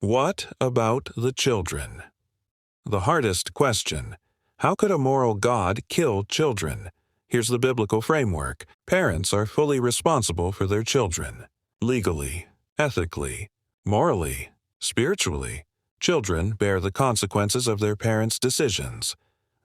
What about the children? The hardest question. How could a moral God kill children? Here's the biblical framework. Parents are fully responsible for their children. Legally, ethically, morally, spiritually, children bear the consequences of their parents' decisions.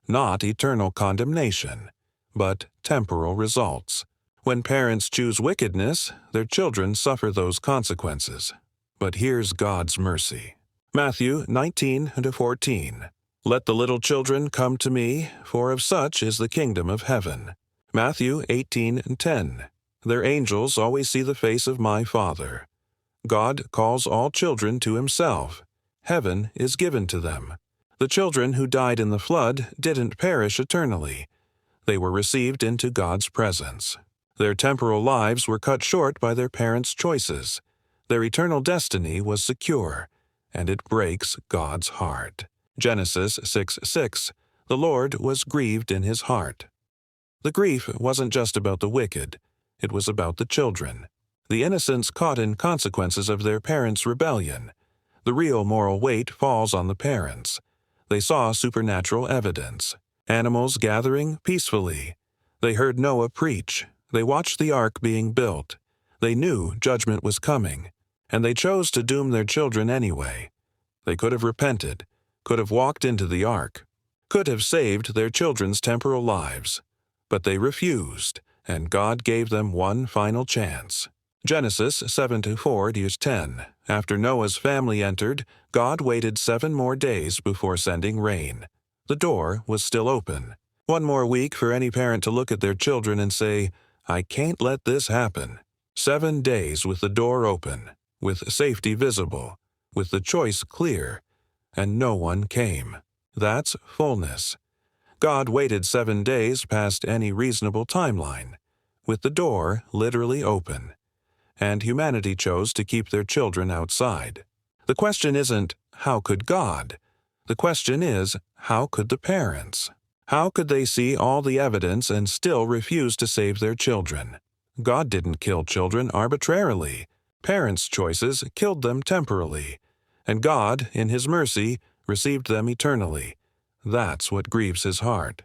Not eternal condemnation, but temporal results. When parents choose wickedness, their children suffer those consequences. But here's God's mercy. Matthew 19-14. Let the little children come to me, for of such is the kingdom of heaven. Matthew 18:10. Their angels always see the face of my Father. God calls all children to himself. Heaven is given to them. The children who died in the flood didn't perish eternally. They were received into God's presence. Their temporal lives were cut short by their parents' choices. Their eternal destiny was secure, and it breaks God's heart. Genesis 6:6. The Lord was grieved in his heart. The grief wasn't just about the wicked. It was about the children. The innocents caught in consequences of their parents' rebellion. The real moral weight falls on the parents. They saw supernatural evidence. Animals gathering peacefully. They heard Noah preach. They watched the ark being built. They knew judgment was coming, and they chose to doom their children anyway. They could have repented, could have walked into the ark, could have saved their children's temporal lives. But they refused, and God gave them one final chance. Genesis 7:4-10. After Noah's family entered, God waited 7 more days before sending rain. The door was still open. 1 more week for any parent to look at their children and say, I can't let this happen. 7 days with the door open, with safety visible, with the choice clear, and no one came. That's fullness. God waited 7 days past any reasonable timeline, with the door literally open. And humanity chose to keep their children outside. The question isn't, how could God? The question is, how could the parents? How could they see all the evidence and still refuse to save their children? God didn't kill children arbitrarily. Parents' choices killed them temporally. And God, in his mercy, received them eternally. That's what grieves his heart.